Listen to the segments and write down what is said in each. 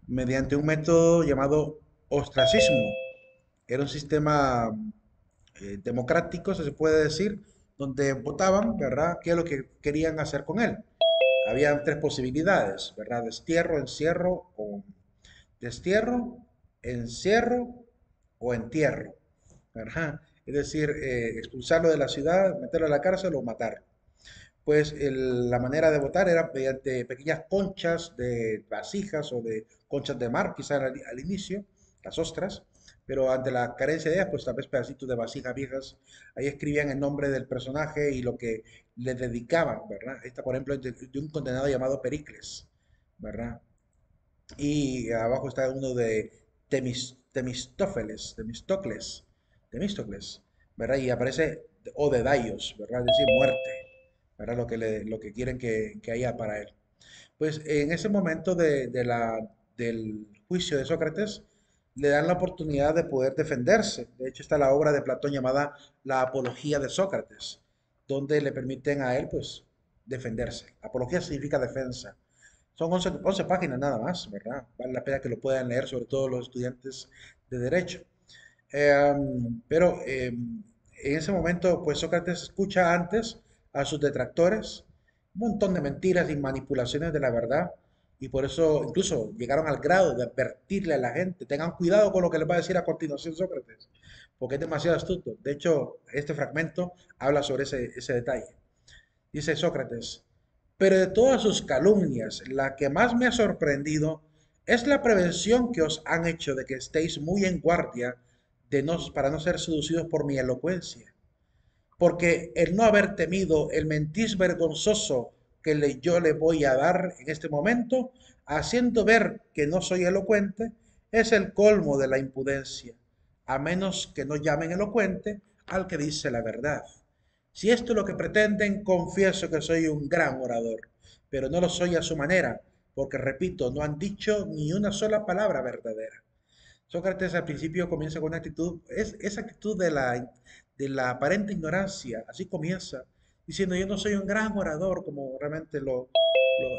mediante un método llamado ostracismo. Era un sistema democrático, se puede decir, donde votaban, ¿verdad?, qué es lo que querían hacer con él. Habían tres posibilidades, ¿verdad? Destierro, encierro o entierro, ¿verdad? Es decir, expulsarlo de la ciudad, meterlo a la cárcel o matarlo. Pues la manera de votar era mediante pequeñas conchas de vasijas o de conchas de mar, quizás al inicio, las ostras, pero ante la carencia de ellas, pues tal vez pedacitos de vasijas viejas, ahí escribían el nombre del personaje y lo que le dedicaban, ¿verdad? Esta, por ejemplo, es de un condenado llamado Pericles, ¿verdad? Y abajo está uno de Temístocles, ¿verdad? Y aparece o de Daios, ¿verdad? Es decir, muerte, ¿verdad? Lo que quieren que haya para él. Pues en ese momento del juicio de Sócrates, le dan la oportunidad de poder defenderse. De hecho, está la obra de Platón llamada La Apología de Sócrates, donde le permiten a él, pues, defenderse. Apología significa defensa. Son 11 páginas nada más, ¿verdad? Vale la pena que lo puedan leer, sobre todo los estudiantes de Derecho. En ese momento, pues Sócrates escucha antes a sus detractores, un montón de mentiras y manipulaciones de la verdad, y por eso incluso llegaron al grado de advertirle a la gente, tengan cuidado con lo que les va a decir a continuación Sócrates, porque es demasiado astuto. De hecho, este fragmento habla sobre ese detalle. Dice Sócrates, pero de todas sus calumnias, la que más me ha sorprendido es la prevención que os han hecho de que estéis muy en guardia para no ser seducidos por mi elocuencia. Porque el no haber temido el mentir vergonzoso que yo le voy a dar en este momento, haciendo ver que no soy elocuente, es el colmo de la impudencia, a menos que no llamen elocuente al que dice la verdad. Si esto es lo que pretenden, confieso que soy un gran orador, pero no lo soy a su manera, porque repito, no han dicho ni una sola palabra verdadera. Sócrates al principio comienza con una actitud, esa actitud de la aparente ignorancia, así comienza, diciendo yo no soy un gran orador como realmente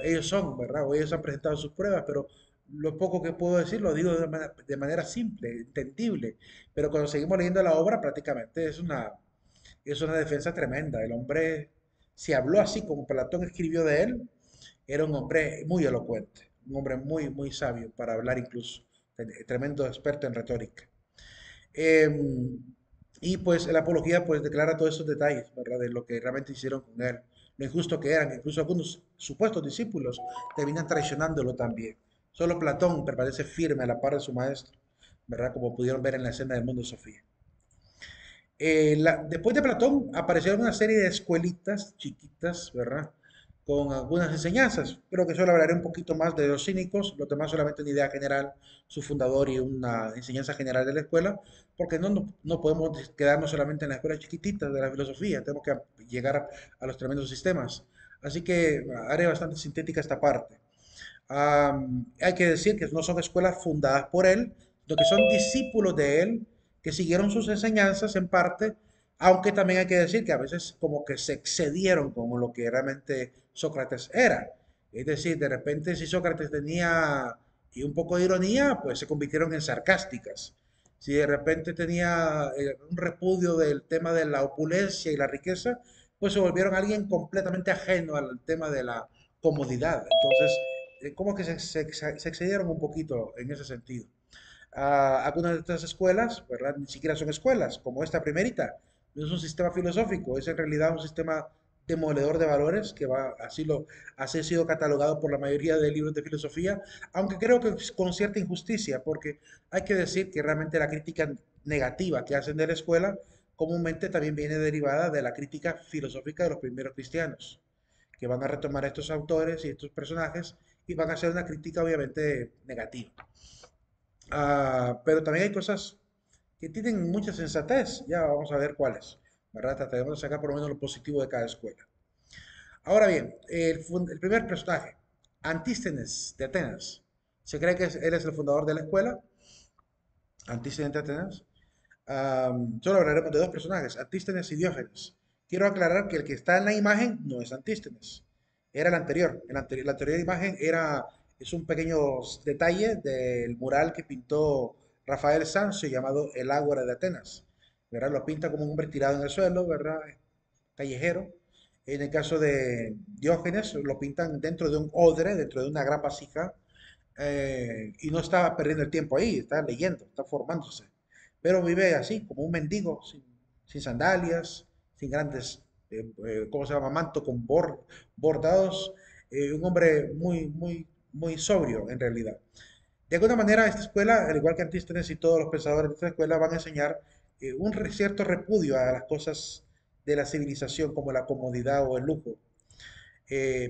ellos son, ¿verdad? O ellos han presentado sus pruebas, pero lo poco que puedo decir lo digo de manera simple, entendible, pero cuando seguimos leyendo la obra prácticamente es una defensa tremenda. El hombre, si habló así como Platón escribió de él, era un hombre muy elocuente, un hombre muy, muy sabio para hablar incluso, tremendo experto en retórica. Eh, y pues la apología pues declara todos esos detalles, ¿verdad? De lo que realmente hicieron con él, lo injusto que eran, incluso algunos supuestos discípulos terminan traicionándolo también. Solo Platón permanece firme a la par de su maestro, ¿verdad? Como pudieron ver en la escena del mundo Sofía. Después de Platón aparecieron una serie de escuelitas chiquitas, ¿verdad? Con algunas enseñanzas. Creo que solo hablaré un poquito más de los cínicos, los demás solamente una idea general, su fundador y una enseñanza general de la escuela, porque no podemos quedarnos solamente en la escuela chiquitita de la filosofía, tenemos que llegar a los tremendos sistemas. Así que haré bastante sintética esta parte. Hay que decir que no son escuelas fundadas por él, sino que son discípulos de él que siguieron sus enseñanzas en parte, aunque también hay que decir que a veces como que se excedieron con lo que realmente Sócrates era. Es decir, de repente si Sócrates tenía y un poco de ironía, pues se convirtieron en sarcásticas. Si de repente tenía un repudio del tema de la opulencia y la riqueza, pues se volvieron alguien completamente ajeno al tema de la comodidad. Entonces, como que se excedieron un poquito en ese sentido. Algunas de estas escuelas, ¿verdad? Ni siquiera son escuelas, como esta primerita. No es un sistema filosófico, es en realidad un sistema demoledor de valores que así ha sido catalogado por la mayoría de libros de filosofía, aunque creo que con cierta injusticia, porque hay que decir que realmente la crítica negativa que hacen de la escuela comúnmente también viene derivada de la crítica filosófica de los primeros cristianos, que van a retomar estos autores y estos personajes y van a hacer una crítica obviamente negativa. Pero también hay cosas que tienen mucha sensatez. Ya vamos a ver cuáles, ¿verdad? Trataremos de sacar por lo menos lo positivo de cada escuela. Ahora bien, el primer personaje, Antístenes de Atenas. Se cree que él es el fundador de la escuela, Antístenes de Atenas. Solo hablaremos de dos personajes, Antístenes y Diógenes. Quiero aclarar que el que está en la imagen no es Antístenes, era el anterior. La anterior imagen era Es un pequeño detalle del mural que pintó Rafael Sanzio llamado El Ágora de Atenas. ¿Verdad? Lo pinta como un hombre tirado en el suelo, ¿verdad? Callejero. En el caso de Diógenes, lo pintan dentro de un odre, dentro de una gran vasija, y no está perdiendo el tiempo ahí, está leyendo, está formándose. Pero vive así, como un mendigo, sin sandalias, sin grandes, ¿cómo se llama? Manto con bordados, un hombre muy sobrio en realidad. De alguna manera, esta escuela, al igual que Antístenes y todos los pensadores de esta escuela, van a enseñar un cierto repudio a las cosas de la civilización como la comodidad o el lujo.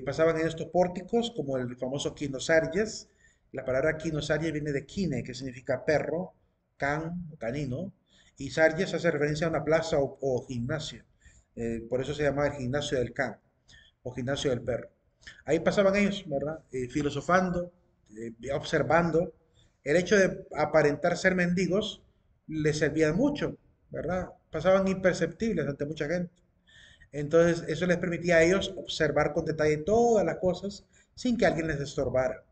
Pasaban en estos pórticos como el famoso Quinosaries. La palabra Quinosaries viene de quine, que significa perro, can o canino, y Sarjes hace referencia a una plaza o gimnasio. Por eso se llama el gimnasio del can o gimnasio del perro. Ahí pasaban ellos, ¿verdad? Filosofando, observando. El hecho de aparentar ser mendigos les servía mucho, ¿verdad? Pasaban imperceptibles ante mucha gente. Entonces, eso les permitía a ellos observar con detalle todas las cosas sin que alguien les estorbara.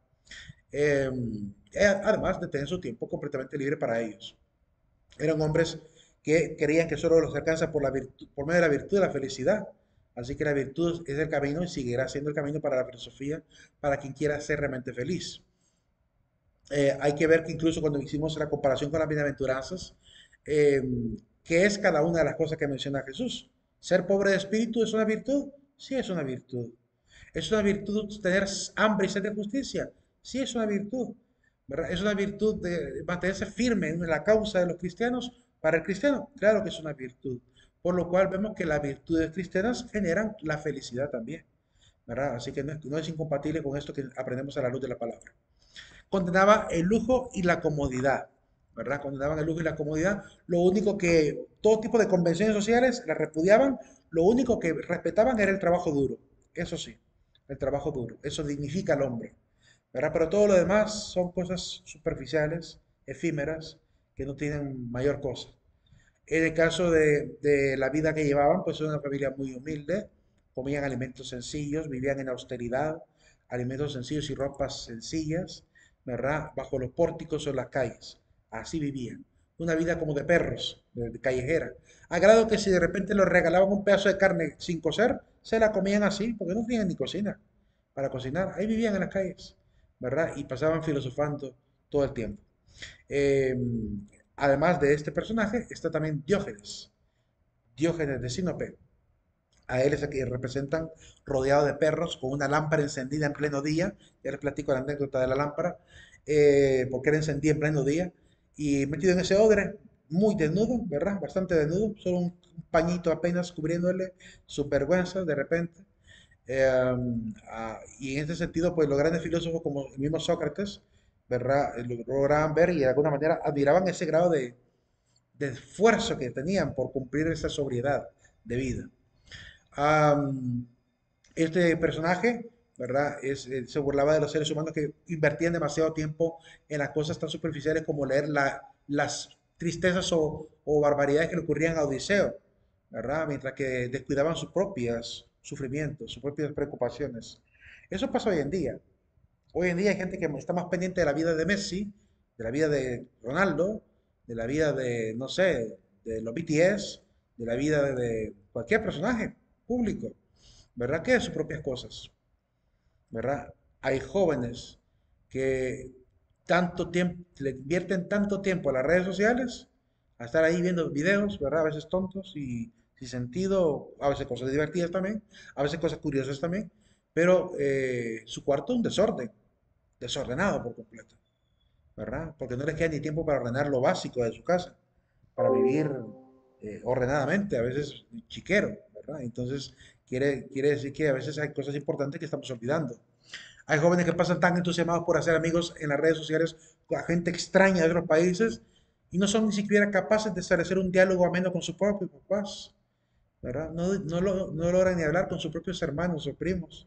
Eh, Además de tener su tiempo completamente libre para ellos. Eran hombres que creían que solo los alcanza por, por medio de la virtud de la felicidad. Así que la virtud es el camino y seguirá siendo el camino para la filosofía, para quien quiera ser realmente feliz. Hay que ver que incluso cuando hicimos la comparación con las bienaventuranzas, eh, ¿qué es cada una de las cosas que menciona Jesús? ¿Ser pobre de espíritu es una virtud? Sí, es una virtud. ¿Es una virtud tener hambre y sed de justicia? Sí, es una virtud. ¿Verdad? ¿Es una virtud de mantenerse firme en la causa de los cristianos? Para el cristiano, claro que es una virtud. Por lo cual vemos que las virtudes cristianas generan la felicidad también. ¿Verdad? Así que no es incompatible con esto que aprendemos a la luz de la palabra. Condenaba el lujo y la comodidad, ¿verdad? Condenaban el lujo y la comodidad. Lo único que, todo tipo de convenciones sociales las repudiaban, lo único que respetaban era el trabajo duro. Eso sí, el trabajo duro. Eso dignifica al hombre, ¿verdad? Pero todo lo demás son cosas superficiales, efímeras, que no tienen mayor cosa. En el caso de la vida que llevaban, pues era una familia muy humilde, comían alimentos sencillos, vivían en austeridad, alimentos sencillos y ropas sencillas, ¿verdad? Bajo los pórticos o en las calles. Así vivían. Una vida como de perros, de callejera. A grado que si de repente les regalaban un pedazo de carne sin cocer, se la comían así, porque no tenían ni cocina para cocinar. Ahí vivían en las calles, ¿verdad? Y pasaban filosofando todo el tiempo. Eh, Además de este personaje, está también Diógenes, Diógenes de Sinope. A él es el que representan rodeado de perros con una lámpara encendida en pleno día. Ya les platico la anécdota de la lámpara, porque era encendida en pleno día. Y metido en ese odre, muy desnudo, ¿verdad? Bastante desnudo, solo un pañito apenas cubriéndole su vergüenza de repente. Y en este sentido, pues los grandes filósofos como el mismo Sócrates, ¿verdad? Lograban ver y de alguna manera admiraban ese grado de esfuerzo que tenían por cumplir esa sobriedad de vida. Am, este personaje, ¿verdad? Se burlaba de los seres humanos que invertían demasiado tiempo en las cosas tan superficiales como leer las tristezas o barbaridades que le ocurrían a Odiseo, ¿verdad? Mientras que descuidaban sus propios sufrimientos, sus propias preocupaciones. Eso pasa hoy en día. Hoy en día hay gente que está más pendiente de la vida de Messi, de la vida de Ronaldo, de la vida de, no sé, de los BTS, de la vida de cualquier personaje público, ¿verdad? Que de sus propias cosas, ¿verdad? Hay jóvenes que tanto tiempo, le invierten tanto tiempo a las redes sociales, a estar ahí viendo videos, ¿verdad? A veces tontos y sin sentido, a veces cosas divertidas también, a veces cosas curiosas también, pero su cuarto es un desorden, desordenado por completo, ¿verdad? Porque no les queda ni tiempo para ordenar lo básico de su casa, para vivir ordenadamente, a veces chiquero, ¿verdad? Entonces, quiere decir que a veces hay cosas importantes que estamos olvidando. Hay jóvenes que pasan tan entusiasmados por hacer amigos en las redes sociales con gente extraña de otros países y no son ni siquiera capaces de establecer un diálogo ameno con sus propios papás, ¿verdad? No logran ni hablar con sus propios hermanos o primos.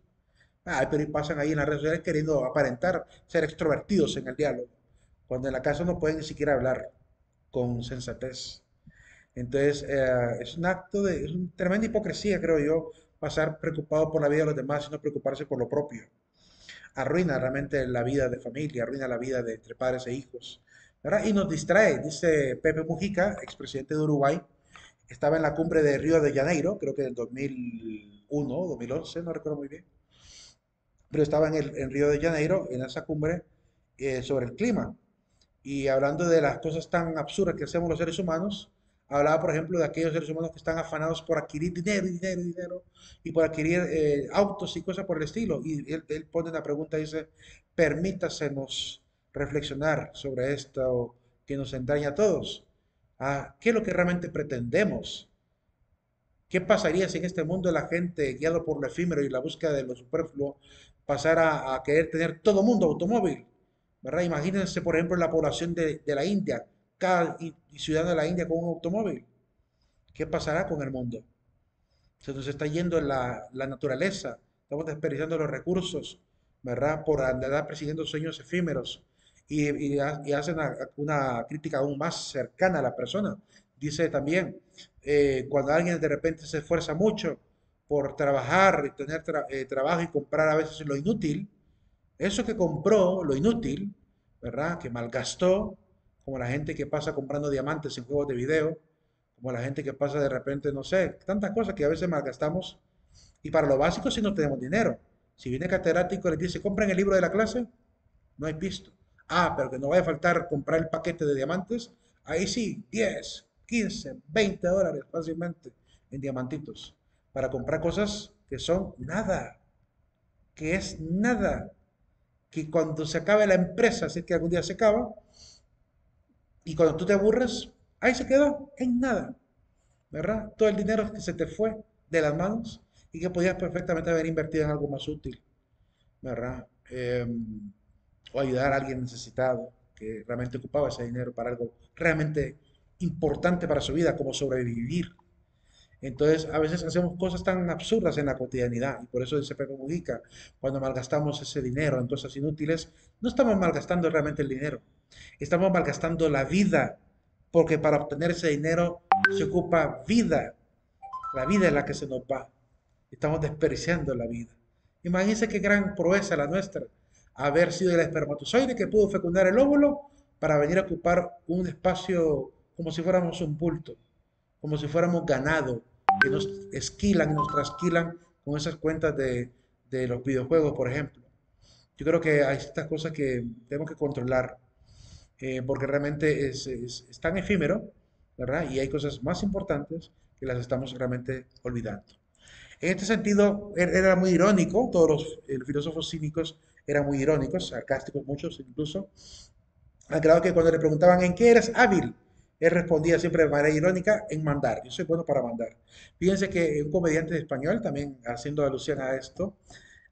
Ay, pero pasan ahí en las redes sociales queriendo aparentar ser extrovertidos en el diálogo, cuando en la casa no pueden ni siquiera hablar con sensatez. Entonces, es un acto es una tremenda hipocresía, creo yo, pasar preocupado por la vida de los demás y no preocuparse por lo propio. arruina realmente la vida de familia, arruina la vida de entre padres e hijos, ¿verdad? Y nos distrae, dice Pepe Mujica, expresidente de Uruguay, estaba en la cumbre de Río de Janeiro, creo que en 2001 o 2011, no recuerdo muy bien, pero estaba en Río de Janeiro, en esa cumbre sobre el clima. Y hablando de las cosas tan absurdas que hacemos los seres humanos, hablaba, por ejemplo, de aquellos seres humanos que están afanados por adquirir dinero, dinero, dinero, y por adquirir autos y cosas por el estilo. Y él pone una pregunta, dice, permítasenos reflexionar sobre esto que nos entraña a todos. ¿Qué es lo que realmente pretendemos? ¿Qué pasaría si en este mundo la gente, guiado por lo efímero y la búsqueda de lo superfluo, pasara a querer tener todo mundo automóvil? ¿Verdad? Imagínense, por ejemplo, la población de la India, cada ciudadano de la India con un automóvil. ¿Qué pasará con el mundo? Se nos está yendo la naturaleza, estamos desperdiciando los recursos, ¿verdad? Por andar persiguiendo sueños efímeros. Y hace una crítica aún más cercana a la persona. Dice también, cuando alguien de repente se esfuerza mucho por trabajar, tener trabajo y comprar a veces lo inútil, eso que compró, lo inútil, ¿verdad? Que malgastó, como la gente que pasa comprando diamantes en juegos de video, como la gente que pasa de repente, no sé, tantas cosas que a veces malgastamos. Y para lo básico si no tenemos dinero. Si viene catedrático y les dice, compren el libro de la clase, no hay pisto. Pero que no vaya a faltar comprar el paquete de diamantes, ahí sí, 10, 15, $20 fácilmente en diamantitos. Para comprar cosas que son nada, que es nada, que cuando se acabe la empresa, si es que algún día se acaba, y cuando tú te aburres, ahí se quedó, en nada, ¿verdad? Todo el dinero que se te fue de las manos y que podías perfectamente haber invertido en algo más útil, ¿verdad? O ayudar a alguien necesitado que realmente ocupaba ese dinero para algo realmente importante para su vida, como sobrevivir. Entonces, a veces hacemos cosas tan absurdas en la cotidianidad y por eso dice Pepe Mujica, cuando malgastamos ese dinero en cosas inútiles, no estamos malgastando realmente el dinero, estamos malgastando la vida, porque para obtener ese dinero se ocupa vida, la vida es la que se nos va, estamos desperdiciando la vida. Imagínense qué gran proeza la nuestra, haber sido el espermatozoide que pudo fecundar el óvulo para venir a ocupar un espacio como si fuéramos un bulto, como si fuéramos ganado, que nos esquilan y nos trasquilan con esas cuentas de los videojuegos, por ejemplo. Yo creo que hay estas cosas que tenemos que controlar, porque realmente es tan efímero, ¿verdad? Y hay cosas más importantes que las estamos realmente olvidando. En este sentido, era muy irónico, todos los filósofos cínicos eran muy irónicos, sarcásticos muchos incluso, al grado que cuando le preguntaban en qué eres hábil, él respondía siempre de manera irónica, en mandar. Yo soy bueno para mandar. Fíjense que un comediante español, también haciendo alusión a esto,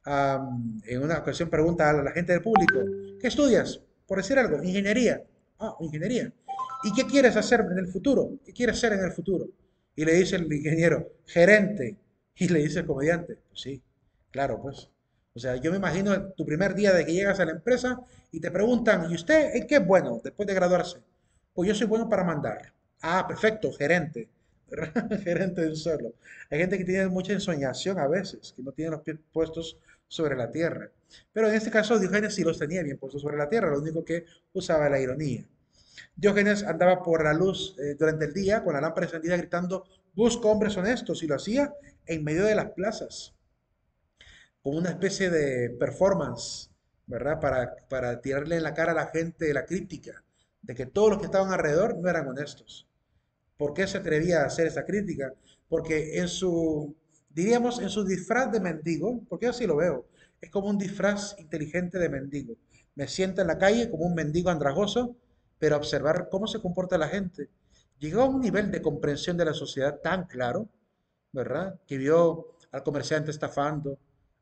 en una ocasión pregunta a la gente del público, ¿qué estudias? Por decir algo, ingeniería. Ingeniería. ¿Y qué quieres hacer en el futuro? ¿Qué quieres ser en el futuro? Y le dice el ingeniero, gerente. Y le dice el comediante, pues sí, claro, pues. O sea, yo me imagino tu primer día de que llegas a la empresa y te preguntan, ¿y usted en qué es bueno después de graduarse? Pues yo soy bueno para mandar. Perfecto, gerente. Gerente de un solo. Hay gente que tiene mucha ensoñación a veces, que no tiene los pies puestos sobre la tierra. Pero en este caso Diógenes sí los tenía bien puestos sobre la tierra, lo único que usaba la ironía. Diógenes andaba por la luz durante el día con la lámpara encendida gritando, busco hombres honestos, y lo hacía en medio de las plazas como una especie de performance, ¿verdad? Para tirarle en la cara a la gente la crítica de que todos los que estaban alrededor no eran honestos. ¿Por qué se atrevía a hacer esa crítica? Porque diríamos, en su disfraz de mendigo, porque yo así lo veo, es como un disfraz inteligente de mendigo. Me siento en la calle como un mendigo andrajoso, pero a observar cómo se comporta la gente. Llegó a un nivel de comprensión de la sociedad tan claro, ¿verdad? Que vio al comerciante estafando,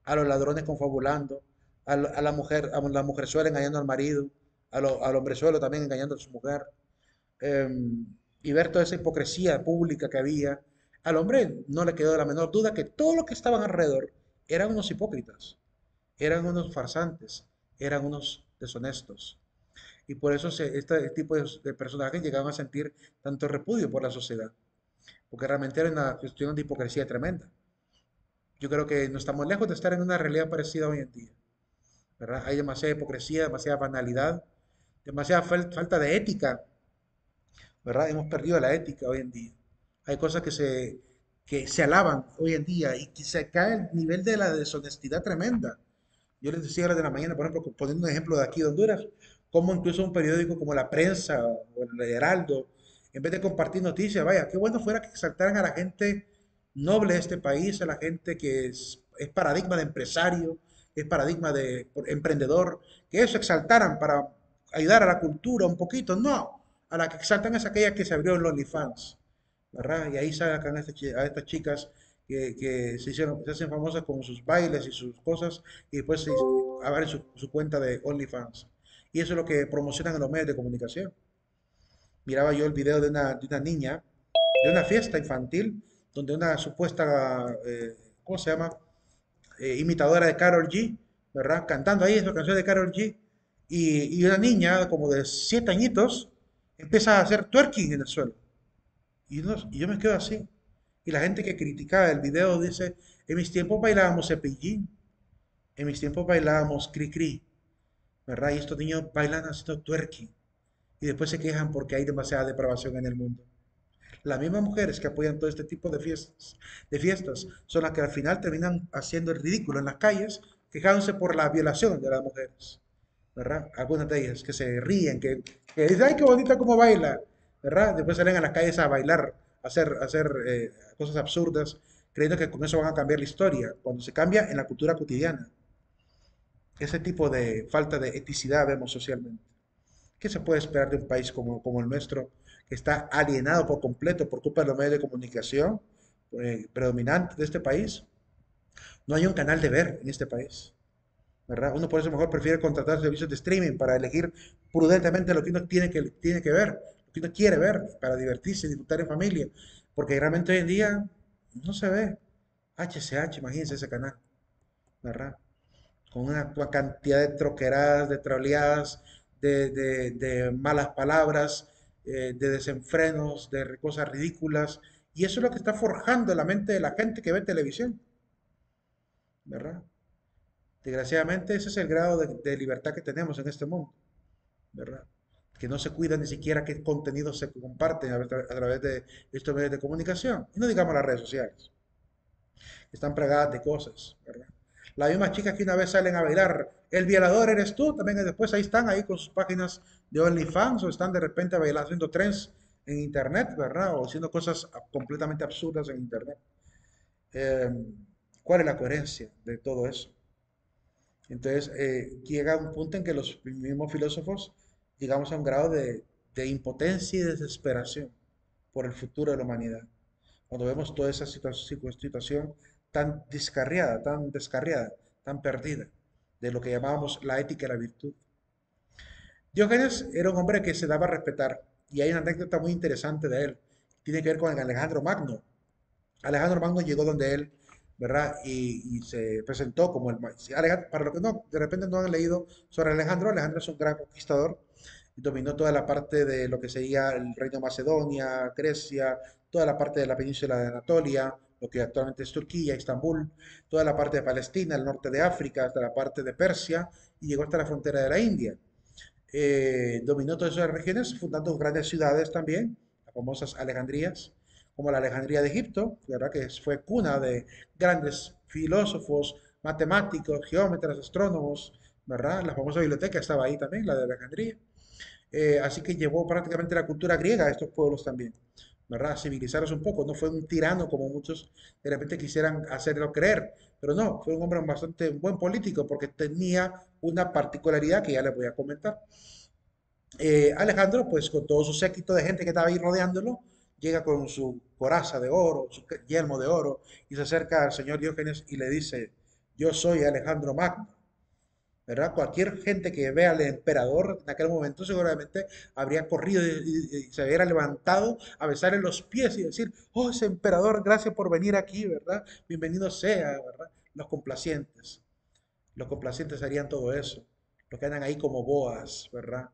a los ladrones confabulando, a la mujerzuela engañando al marido, al hombrezuelo también engañando a su mujer, eh, y ver toda esa hipocresía pública que había, al hombre no le quedó la menor duda que todos los que estaban alrededor eran unos hipócritas, eran unos farsantes, eran unos deshonestos. Y por eso este tipo de personajes llegaban a sentir tanto repudio por la sociedad, porque realmente era una cuestión de hipocresía tremenda. Yo creo que no estamos lejos de estar en una realidad parecida hoy en día. ¿verdad? Hay demasiada hipocresía, demasiada banalidad, demasiada falta de ética, ¿verdad? Hemos perdido la ética hoy en día. Hay cosas que se alaban hoy en día y que se cae el nivel de la deshonestidad tremenda. Yo les decía a las de la mañana, por ejemplo, poniendo un ejemplo de aquí de Honduras, como incluso un periódico como La Prensa o el Heraldo, en vez de compartir noticias, vaya, qué bueno fuera que exaltaran a la gente noble de este país, a la gente que es paradigma de empresario, es paradigma de emprendedor, que eso exaltaran para ayudar a la cultura un poquito. No, a la que exaltan es aquella que se abrió en OnlyFans, ¿verdad? Y ahí sacan a estas chicas que se hacen famosas con sus bailes y sus cosas y después abren su cuenta de OnlyFans. Y eso es lo que promocionan en los medios de comunicación. Miraba yo el video de una niña, de una fiesta infantil, donde una supuesta, ¿cómo se llama? Imitadora de Karol G, ¿verdad? Cantando ahí esa canción de Karol G. Y una niña como de 7 añitos empieza a hacer twerking en el suelo. Y yo me quedo así. Y la gente que criticaba el video dice, en mis tiempos bailábamos cepillín, en mis tiempos bailábamos cri-cri, ¿verdad? Y estos niños bailan haciendo twerking. Y después se quejan porque hay demasiada depravación en el mundo. Las mismas mujeres que apoyan todo este tipo de fiestas son las que al final terminan haciendo el ridículo en las calles, quejándose por la violación de las mujeres, ¿verdad? Algunas de ellas que se ríen, que dicen, ay, qué bonita como baila, ¿verdad? Después salen a las calles a bailar, a hacer cosas absurdas, creyendo que con eso van a cambiar la historia, cuando se cambia en la cultura cotidiana. Ese tipo de falta de eticidad vemos socialmente. ¿Qué se puede esperar de un país como el nuestro, que está alienado por completo por culpa de los medios de comunicación predominantes de este país? No hay un canal de ver en este país, ¿verdad? Uno por eso mejor prefiere contratar servicios de streaming para elegir prudentemente lo que uno tiene que ver, lo que uno quiere ver, para divertirse, disfrutar en familia, porque realmente hoy en día no se ve. HCH, imagínense ese canal, ¿verdad? Con una cantidad de troqueradas, de troleadas, de malas palabras, de desenfrenos, de cosas ridículas. Y eso es lo que está forjando la mente de la gente que ve televisión, ¿verdad? Desgraciadamente ese es el grado de libertad que tenemos en este mundo, ¿verdad? Que no se cuida ni siquiera qué contenidos se comparten a través de estos medios de comunicación. Y no digamos las redes sociales, que están plagadas de cosas, ¿verdad? Las mismas chicas que una vez salen a bailar, el violador eres tú, también después ahí están, ahí con sus páginas de OnlyFans o están de repente bailando, haciendo trends en internet, ¿verdad? O haciendo cosas completamente absurdas en internet. Eh, ¿Cuál es la coherencia de todo eso? Entonces, llega un punto en que los mismos filósofos llegamos a un grado de impotencia y desesperación por el futuro de la humanidad. Cuando vemos toda esa situación tan descarriada, tan perdida, de lo que llamábamos la ética y la virtud. Diógenes era un hombre que se daba a respetar, y hay una anécdota muy interesante de él. Tiene que ver con Alejandro Magno. Alejandro Magno llegó donde él, ¿verdad? Y se presentó como si para los que no, de repente no han leído sobre Alejandro, Alejandro es un gran conquistador y dominó toda la parte de lo que sería el reino de Macedonia, Grecia, toda la parte de la península de Anatolia, lo que actualmente es Turquía, Estambul, toda la parte de Palestina, el norte de África, hasta la parte de Persia y llegó hasta la frontera de la India. Dominó todas esas regiones, fundando grandes ciudades también, las famosas Alejandrías, como la Alejandría de Egipto, ¿verdad? Que fue cuna de grandes filósofos, matemáticos, geómetras, astrónomos, ¿verdad? La famosa biblioteca estaba ahí también, la de Alejandría. Así que llevó prácticamente la cultura griega a estos pueblos también, ¿verdad? Civilizarlos un poco. No fue un tirano como muchos de repente quisieran hacerlo creer, pero no, fue un hombre bastante buen político porque tenía una particularidad que ya les voy a comentar. Alejandro, pues con todo su séquito de gente que estaba ahí rodeándolo, llega con su coraza de oro, su yelmo de oro, y se acerca al señor Diógenes y le dice, yo soy Alejandro Magno, ¿verdad? Cualquier gente que vea al emperador en aquel momento seguramente habría corrido y se hubiera levantado a besarle los pies y decir, oh, ese emperador, gracias por venir aquí, ¿verdad? Bienvenido sea, ¿verdad? Los complacientes harían todo eso, los que andan ahí como boas, ¿verdad?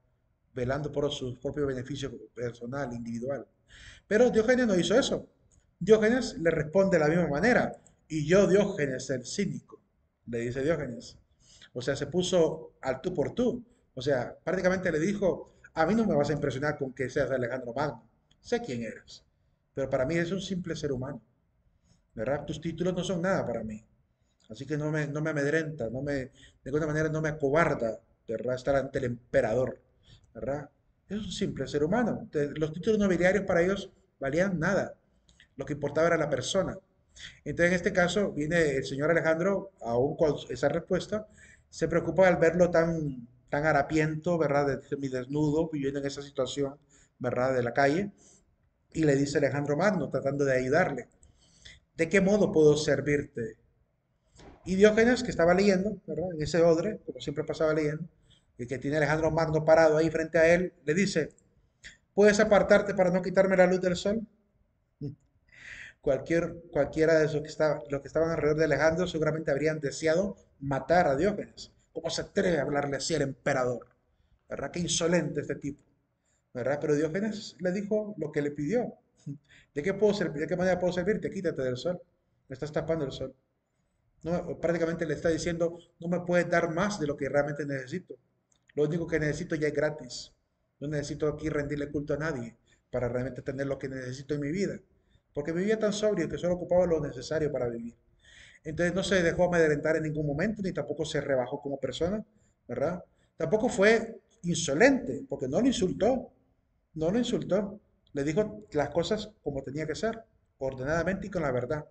Velando por su propio beneficio personal, individual. Pero Diógenes no hizo eso. Diógenes le responde de la misma manera. Y yo, Diógenes, el cínico, le dice Diógenes. O sea, se puso al tú por tú. O sea, prácticamente le dijo, a mí no me vas a impresionar con que seas Alejandro Magno. Sé quién eres. Pero para mí eres un simple ser humano, ¿verdad? Tus títulos no son nada para mí. Así que no me amedrenta, de alguna manera no me acobarda, ¿verdad? Estar ante el emperador, ¿verdad? Es un simple ser humano. Los títulos nobiliarios para ellos valían nada. Lo que importaba era la persona. Entonces, en este caso, viene el señor Alejandro, aún con esa respuesta, se preocupa al verlo tan harapiento, ¿verdad? Semidesnudo, viviendo en esa situación, ¿verdad? De la calle, y le dice Alejandro Magno, tratando de ayudarle, ¿de qué modo puedo servirte? Y Diógenes, que estaba leyendo, ¿verdad? En ese odre, como siempre pasaba leyendo, y que tiene Alejandro Magno parado ahí frente a él, le dice, ¿puedes apartarte para no quitarme la luz del sol? Cualquiera de los que estaban alrededor de Alejandro seguramente habrían deseado matar a Diógenes. ¿Cómo se atreve a hablarle así al emperador? ¿Verdad? Qué insolente este tipo. ¿Verdad? Pero Diógenes le dijo lo que le pidió. ¿De qué manera puedo servirte? Quítate del sol. Me estás tapando el sol. No, prácticamente le está diciendo, no me puedes dar más de lo que realmente necesito. Lo único que necesito ya es gratis. No necesito aquí rendirle culto a nadie para realmente tener lo que necesito en mi vida. Porque vivía tan sobrio que solo ocupaba lo necesario para vivir. Entonces no se dejó amedrentar en ningún momento, ni tampoco se rebajó como persona, ¿verdad? Tampoco fue insolente, porque no lo insultó, no lo insultó. Le dijo las cosas como tenía que ser, ordenadamente y con la verdad.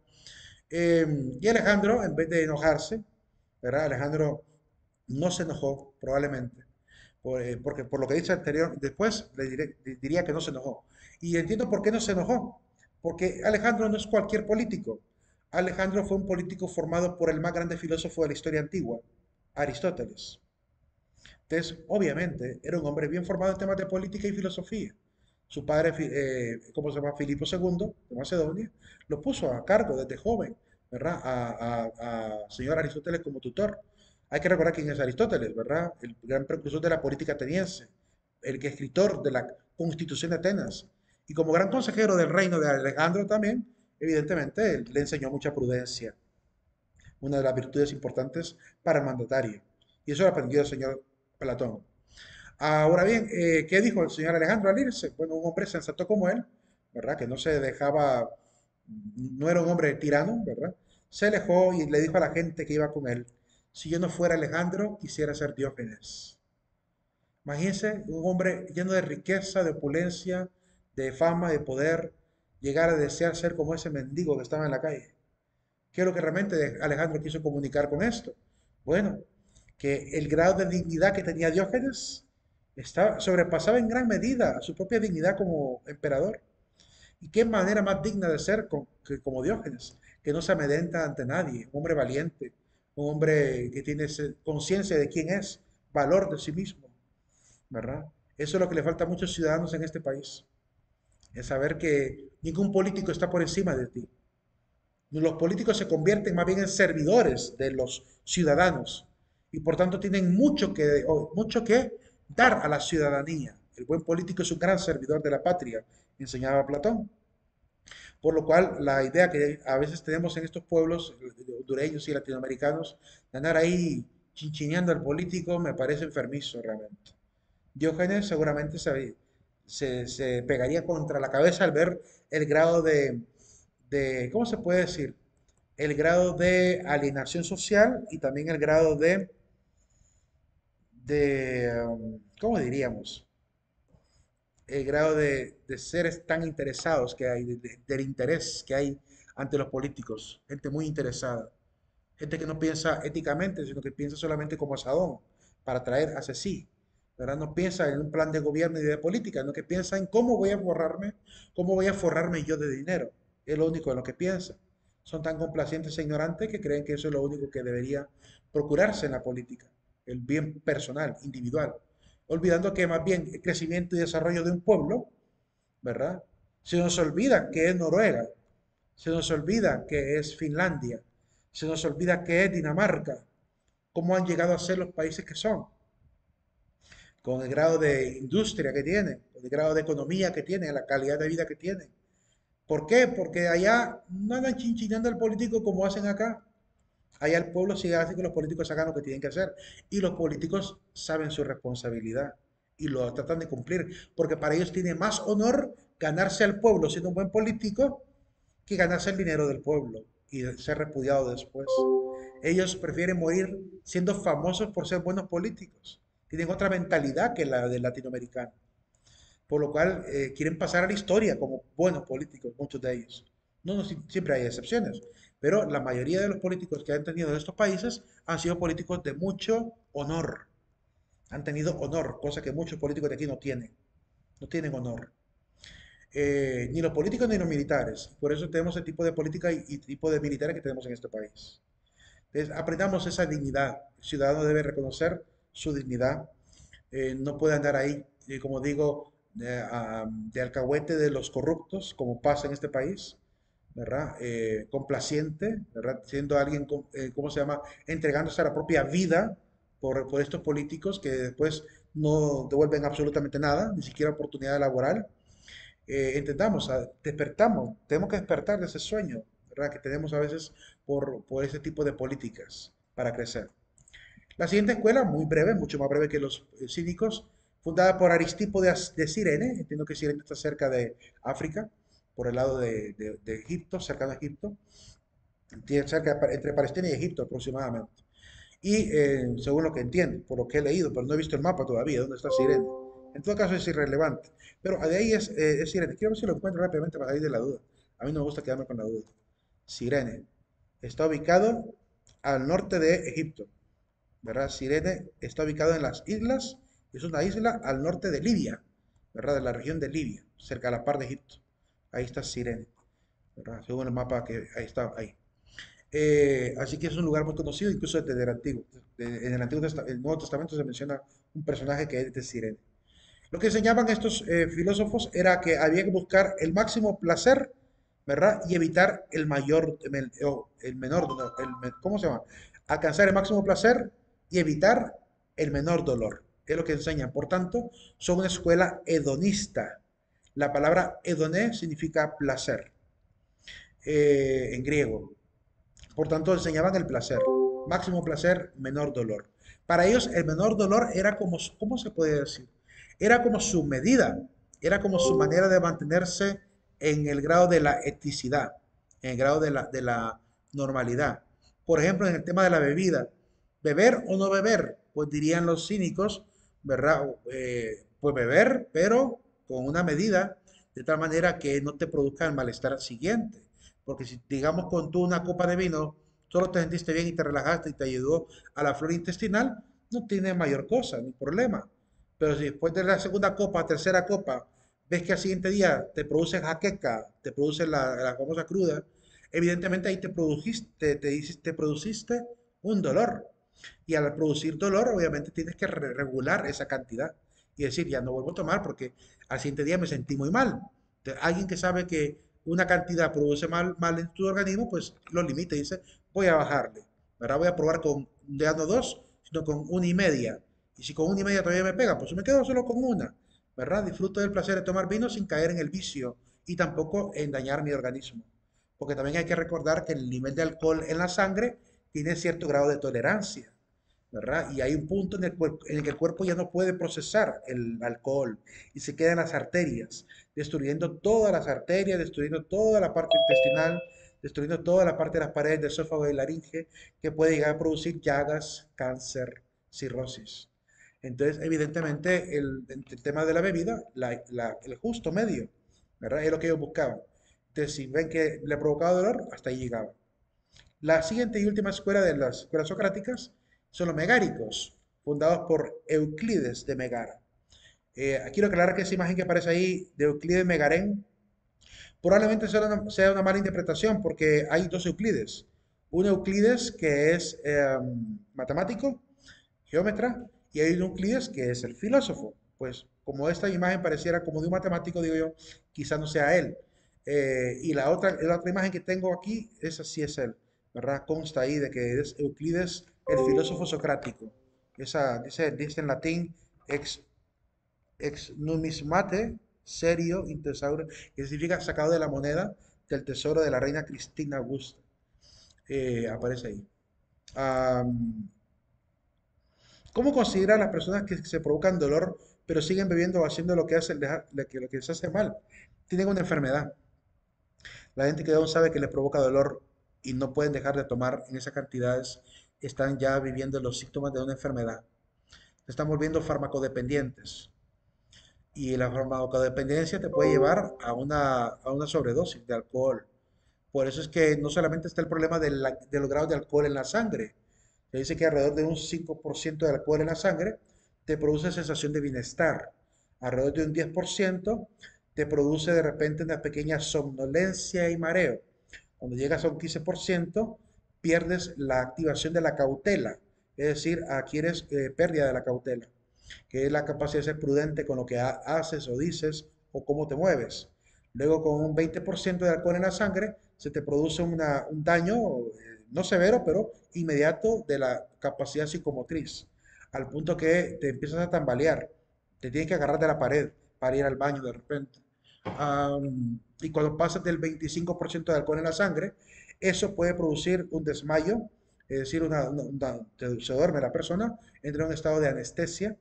Y Alejandro, en vez de enojarse, ¿verdad? Alejandro no se enojó, probablemente, porque por lo que dice anterior, después diría que no se enojó. Y entiendo por qué no se enojó, porque Alejandro no es cualquier político. Alejandro fue un político formado por el más grande filósofo de la historia antigua, Aristóteles. Entonces, obviamente, era un hombre bien formado en temas de política y filosofía. Su padre, ¿cómo se llama? Filipo II de Macedonia, lo puso a cargo desde joven, ¿verdad? A señor Aristóteles como tutor. Hay que recordar quién es Aristóteles, ¿verdad? El gran precursor de la política ateniense, el que escritor de la Constitución de Atenas. Y como gran consejero del reino de Alejandro también, evidentemente, él le enseñó mucha prudencia, una de las virtudes importantes para el mandatario. Y eso lo aprendió el señor Platón. Ahora bien, ¿qué dijo el señor Alejandro al irse? Bueno, un hombre sensato como él, ¿verdad? Que no se dejaba, no era un hombre tirano, ¿verdad? Se alejó y le dijo a la gente que iba con él, si yo no fuera Alejandro, quisiera ser Diógenes. Imagínense un hombre lleno de riqueza, de opulencia, de fama, de poder, llegar a desear ser como ese mendigo que estaba en la calle. ¿Qué es lo que realmente Alejandro quiso comunicar con esto? Bueno, que el grado de dignidad que tenía Diógenes sobrepasaba en gran medida a su propia dignidad como emperador. ¿Y qué manera más digna de ser que como Diógenes, que no se amedrenta ante nadie, un hombre valiente, un hombre que tiene conciencia de quién es, valor de sí mismo, ¿verdad? Eso es lo que le falta a muchos ciudadanos en este país, es saber que ningún político está por encima de ti. Los políticos se convierten más bien en servidores de los ciudadanos y por tanto tienen mucho que dar a la ciudadanía. El buen político es un gran servidor de la patria, enseñaba Platón. Por lo cual, la idea que a veces tenemos en estos pueblos hondureños y latinoamericanos de andar ahí chinchineando al político me parece enfermizo realmente. Diógenes seguramente se pegaría contra la cabeza al ver el grado ¿cómo se puede decir? El grado de alienación social y también el grado ¿cómo diríamos? El grado de seres tan interesados que hay, del interés que hay ante los políticos, gente muy interesada, gente que no piensa éticamente, sino que piensa solamente como asadón, para traer hacia sí, ¿verdad? No piensa en un plan de gobierno y de política, sino que piensa en cómo voy a forrarme yo de dinero, es lo único en lo que piensa. Son tan complacientes e ignorantes que creen que eso es lo único que debería procurarse en la política, el bien personal, individual, olvidando que más bien el crecimiento y desarrollo de un pueblo, ¿verdad? Se nos olvida que es Noruega, se nos olvida que es Finlandia, se nos olvida que es Dinamarca, cómo han llegado a ser los países que son, con el grado de industria que tienen, con el grado de economía que tienen, la calidad de vida que tienen. ¿Por qué? Porque allá no andan chinchineando al político como hacen acá. Allá el pueblo sigue así que los políticos hagan lo que tienen que hacer. Y los políticos saben su responsabilidad y lo tratan de cumplir. Porque para ellos tiene más honor ganarse al pueblo siendo un buen político que ganarse el dinero del pueblo y ser repudiado después. Ellos prefieren morir siendo famosos por ser buenos políticos. Tienen otra mentalidad que la del latinoamericano. Por lo cual quieren pasar a la historia como buenos políticos, muchos de ellos. No, no, siempre hay excepciones, pero la mayoría de los políticos que han tenido en estos países han sido políticos de mucho honor. Han tenido honor, cosa que muchos políticos de aquí no tienen. No tienen honor. Ni los políticos ni los militares. Por eso tenemos el tipo de política y tipo de militares que tenemos en este país. Entonces, aprendamos esa dignidad. El ciudadano debe reconocer su dignidad. No puede andar ahí, como digo, de alcahuete de los corruptos, como pasa en este país, ¿verdad? Complaciente, ¿verdad? Siendo alguien, ¿cómo se llama? Entregándose a la propia vida por estos políticos que después no devuelven absolutamente nada, ni siquiera oportunidad laboral. Entendamos, despertamos, tenemos que despertar de ese sueño, ¿verdad? Que tenemos a veces por ese tipo de políticas para crecer. La siguiente escuela, muy breve, mucho más breve que los cívicos, fundada por Aristipo de Cirene, entiendo que Cirene está cerca de África, por el lado de Egipto, cercano a Egipto, tiene cerca entre Palestina y Egipto aproximadamente. Y según lo que entiendo, por lo que he leído, pero no he visto el mapa todavía, dónde está Cirene. En todo caso es irrelevante. Pero de ahí es Cirene. Quiero ver si lo encuentro rápidamente para salir de la duda. A mí no me gusta quedarme con la duda. Cirene. Está ubicado al norte de Egipto, ¿verdad? Cirene está ubicado en las islas, es una isla al norte de Libia, ¿verdad? De la región de Libia, cerca de la par de Egipto. Ahí está Cirene, ¿verdad? Según el mapa que ahí está, ahí. Así que es un lugar muy conocido, incluso desde el Antiguo. En el el Nuevo Testamento se menciona un personaje que es de Cirene. Lo que enseñaban estos filósofos era que había que buscar el máximo placer, ¿verdad? Y evitar el mayor, el menor, no, ¿cómo se llama? Alcanzar el máximo placer y evitar el menor dolor. Es lo que enseñan. Por tanto, son una escuela hedonista. La palabra hedoné significa placer en griego. Por tanto, enseñaban el placer. Máximo placer, menor dolor. Para ellos, el menor dolor era como, ¿cómo se puede decir? Era como su medida, era como su manera de mantenerse en el grado de la eticidad, en el grado de la normalidad. Por ejemplo, en el tema de la bebida, beber o no beber, pues dirían los cínicos, ¿verdad? Pues beber, pero con una medida, de tal manera que no te produzca el malestar siguiente. Porque si, digamos, con tú una copa de vino, solo te sentiste bien y te relajaste y te ayudó a la flora intestinal, no tiene mayor cosa, ni problema. Pero si después de la segunda copa, tercera copa, ves que al siguiente día te produce jaqueca, te produce la famosa cruda, evidentemente ahí te produciste un dolor. Y al producir dolor, obviamente tienes que regular esa cantidad y decir, ya no vuelvo a tomar porque al siguiente día me sentí muy mal. Entonces, alguien que sabe que una cantidad produce mal en tu organismo, pues lo limita y dice, voy a bajarle. Ahora voy a probar con, ya no dos, sino con una y media. Y si con una y media todavía me pega, pues me quedo solo con una, ¿verdad? Disfruto del placer de tomar vino sin caer en el vicio y tampoco en dañar mi organismo. Porque también hay que recordar que el nivel de alcohol en la sangre tiene cierto grado de tolerancia, ¿verdad? Y hay un punto en el que el cuerpo ya no puede procesar el alcohol y se quedan las arterias, destruyendo todas las arterias, destruyendo toda la parte intestinal, destruyendo toda la parte de las paredes del esófago y laringe, que puede llegar a producir llagas, cáncer, cirrosis. Entonces, evidentemente, el tema de la bebida, el justo medio, ¿verdad? Es lo que ellos buscaban. Entonces, si ven que le provocaba dolor, hasta ahí llegaban. La siguiente y última escuela de las escuelas socráticas son los megáricos, fundados por Euclides de Megara. Quiero aclarar que esa imagen que aparece ahí de Euclides Megarén probablemente sea una mala interpretación porque hay dos Euclides. Un Euclides que es matemático, geómetra, y hay un Euclides que es el filósofo. Pues como esta imagen pareciera como de un matemático, digo yo, quizá no sea él. Y la otra imagen que tengo aquí, esa sí es él, ¿verdad? Consta ahí de que es Euclides, el filósofo socrático. Esa dice en latín ex, ex numismate serio intesauro, que significa sacado de la moneda del tesoro de la reina Cristina Augusta. Aparece ahí. Am, ¿Cómo considerar a las personas que se provocan dolor pero siguen bebiendo o haciendo lo que hace, lo que les hace mal? Tienen una enfermedad. La gente que aún sabe que les provoca dolor y no pueden dejar de tomar en esas cantidades, están ya viviendo los síntomas de una enfermedad. Se están volviendo farmacodependientes. Y la farmacodependencia te puede llevar a una sobredosis de alcohol. Por eso es que no solamente está el problema de los grados de alcohol en la sangre. Se dice que alrededor de un 5% de alcohol en la sangre te produce sensación de bienestar. Alrededor de un 10% te produce de repente una pequeña somnolencia y mareo. Cuando llegas a un 15%, pierdes la activación de la cautela, es decir, adquieres pérdida de la cautela, que es la capacidad de ser prudente con lo que haces o dices o cómo te mueves. Luego, con un 20% de alcohol en la sangre, se te produce un daño, no severo, pero inmediato de la capacidad psicomotriz, al punto que te empiezas a tambalear, te tienes que agarrar de la pared para ir al baño de repente. Y cuando pasas del 25% de alcohol en la sangre, eso puede producir un desmayo, es decir, se duerme la persona, entra en un estado de anestesia.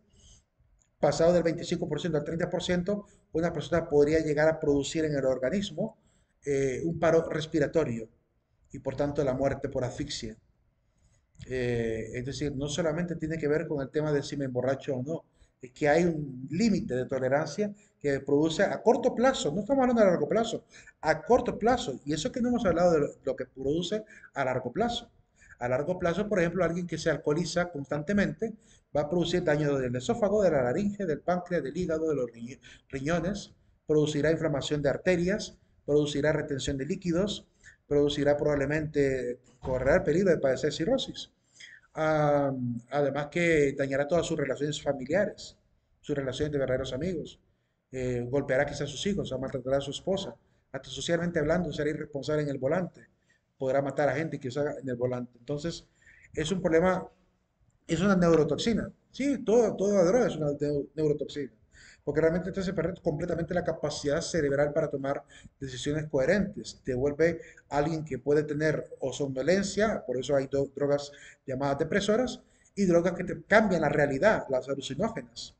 Pasado del 25% al 30%, una persona podría llegar a producir en el organismo un paro respiratorio y por tanto la muerte por asfixia. Es decir, no solamente tiene que ver con el tema de si me emborracho o no, es que hay un límite de tolerancia que produce a corto plazo, no estamos hablando a largo plazo, a corto plazo, y eso que no hemos hablado de lo que produce a largo plazo. A largo plazo, por ejemplo, alguien que se alcoholiza constantemente va a producir daño del esófago, de la laringe, del páncreas, del hígado, de los riñones, producirá inflamación de arterias, producirá retención de líquidos, producirá probablemente, correrá el peligro de padecer cirrosis. Además que dañará todas sus relaciones familiares, sus relaciones de verdaderos amigos. Golpeará quizás a sus hijos, maltratará a su esposa. Hasta socialmente hablando, será irresponsable en el volante. Podrá matar a gente quizás en el volante. Entonces, es un problema, es una neurotoxina. Sí, toda droga es una neurotoxina. Porque realmente te hace perder completamente la capacidad cerebral para tomar decisiones coherentes. Te vuelve alguien que puede tener o somnolencia, por eso hay drogas llamadas depresoras, y drogas que te cambian la realidad, las alucinógenas.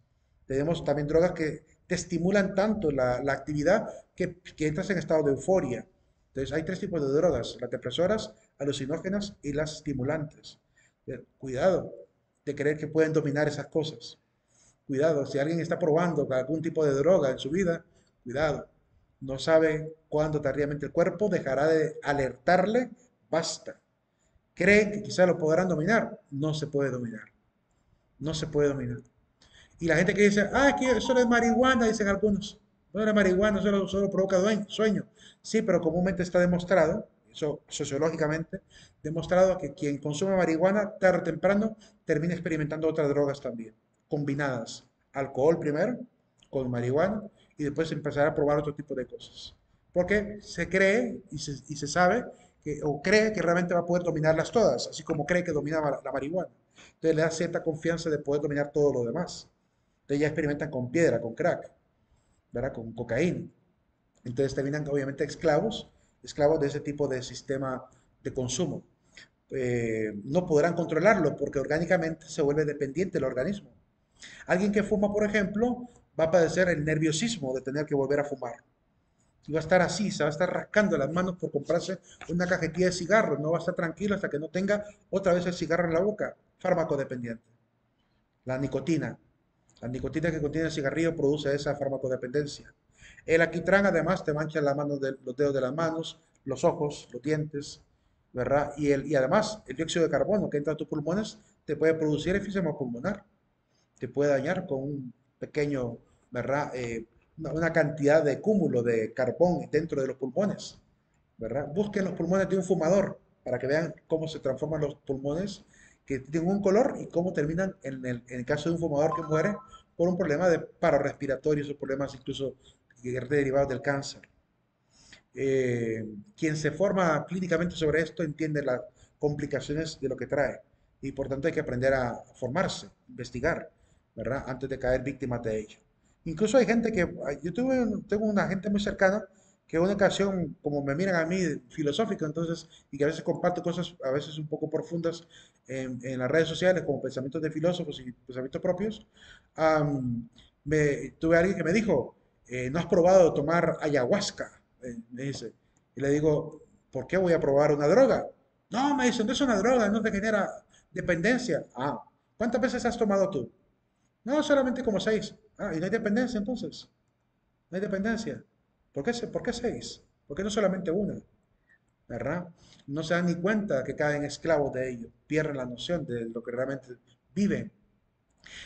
Tenemos también drogas que te estimulan tanto la actividad que entras en estado de euforia. Entonces hay tres tipos de drogas: las depresoras, alucinógenas y las estimulantes. Cuidado de creer que pueden dominar esas cosas. Cuidado, si alguien está probando algún tipo de droga en su vida, cuidado. No sabe cuándo tardíamente el cuerpo dejará de alertarle, basta. Creen que quizá lo podrán dominar, no se puede dominar, no se puede dominar. Y la gente que dice, es que eso no es marihuana, dicen algunos. No era marihuana, solo provoca sueño. Sí, pero comúnmente está demostrado, eso sociológicamente, demostrado que quien consume marihuana, tarde o temprano, termina experimentando otras drogas también, combinadas. Alcohol primero, con marihuana, y después empezar a probar otro tipo de cosas. Porque se cree y se sabe que, o cree que realmente va a poder dominarlas todas, así como cree que domina la marihuana. Entonces le da cierta confianza de poder dominar todo lo demás. Entonces ya experimentan con piedra, con crack, ¿verdad? Con cocaína. Entonces terminan obviamente esclavos de ese tipo de sistema de consumo. No podrán controlarlo porque orgánicamente se vuelve dependiente el organismo. Alguien que fuma, por ejemplo, va a padecer el nerviosismo de tener que volver a fumar. Y va a estar así, se va a estar rascando las manos por comprarse una cajetilla de cigarros. No va a estar tranquilo hasta que no tenga otra vez el cigarro en la boca. Fármaco dependiente. La nicotina. La nicotina que contiene el cigarrillo produce esa farmacodependencia. El alquitrán además te mancha las manos los dedos de las manos, los ojos, los dientes, ¿verdad? Y además el dióxido de carbono que entra a tus pulmones te puede producir enfisema pulmonar, te puede dañar con un pequeño, ¿verdad? Una cantidad de cúmulo de carbón dentro de los pulmones, ¿verdad? Busquen los pulmones de un fumador para que vean cómo se transforman los pulmones que tienen un color y cómo terminan en el caso de un fumador que muere por un problema de paro respiratorio, esos problemas incluso derivados del cáncer. Eh, Quien se forma clínicamente sobre esto entiende las complicaciones de lo que trae y por tanto hay que aprender a formarse, investigar, ¿verdad? Antes de caer víctima de ello. Incluso hay gente que, tengo una gente muy cercana que una ocasión, como me miran a mí, filosófico, entonces, y que a veces comparto cosas a veces un poco profundas en las redes sociales, como pensamientos de filósofos y pensamientos propios, tuve a alguien que me dijo, ¿no has probado tomar ayahuasca? Me dice. Y le digo, ¿por qué voy a probar una droga? No, me dice, no es una droga, no te genera dependencia. Ah, ¿cuántas veces has tomado tú? No, solamente como seis. Ah, ¿y no hay dependencia entonces? No hay dependencia. ¿Por qué seis? ¿Por qué no solamente una? ¿Verdad? No se dan ni cuenta que caen esclavos de ello. Pierden la noción de lo que realmente viven.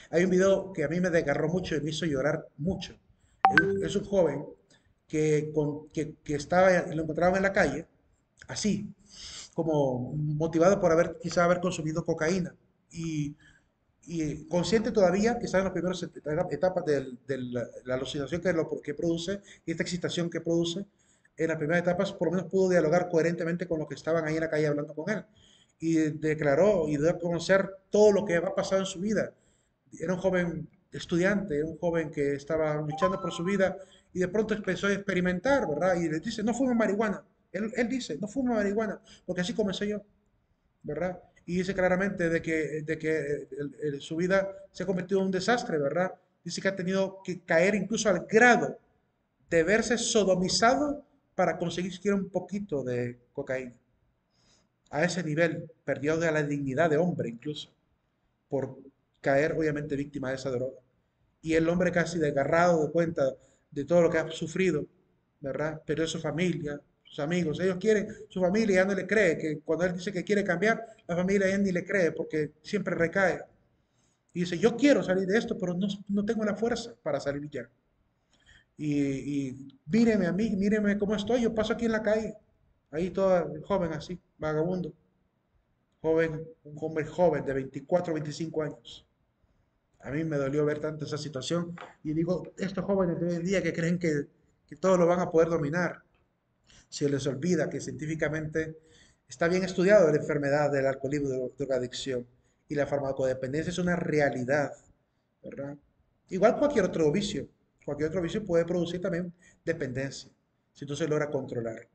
Hay un video que a mí me desgarró mucho y me hizo llorar mucho. Es un joven que estaba, lo encontraban en la calle, así, como motivado por haber, quizá haber consumido cocaína. Y consciente todavía, quizás en las primeras etapas de la alucinación que produce y esta excitación que produce, en las primeras etapas por lo menos pudo dialogar coherentemente con los que estaban ahí en la calle hablando con él. Y declaró y dio a conocer todo lo que ha pasado en su vida. Era un joven estudiante, era un joven que estaba luchando por su vida y de pronto empezó a experimentar, ¿verdad? Y le dice, no fume marihuana. Él dice, no fume marihuana, porque así comencé yo, ¿verdad? Y dice claramente de que su vida se ha convertido en un desastre, ¿verdad? Dice que ha tenido que caer incluso al grado de verse sodomizado para conseguir siquiera un poquito de cocaína. A ese nivel perdió de la dignidad de hombre incluso, por caer obviamente víctima de esa droga. Y el hombre casi desgarrado de cuenta de todo lo que ha sufrido, ¿verdad? Perdió su familia, sus amigos, ellos quieren, su familia ya no le cree, que cuando él dice que quiere cambiar, la familia ya ni le cree porque siempre recae. Y dice, yo quiero salir de esto, pero no tengo la fuerza para salir ya. Y míreme a mí, míreme cómo estoy, yo paso aquí en la calle, ahí todo joven así, vagabundo, joven, un hombre joven de 24, 25 años. A mí me dolió ver tanto esa situación y digo, estos jóvenes de hoy en día que creen que todo lo van a poder dominar, se les olvida que científicamente está bien estudiado la enfermedad del alcoholismo y de la drogadicción y la farmacodependencia es una realidad, ¿verdad? Igual cualquier otro vicio puede producir también dependencia, si no se logra controlar.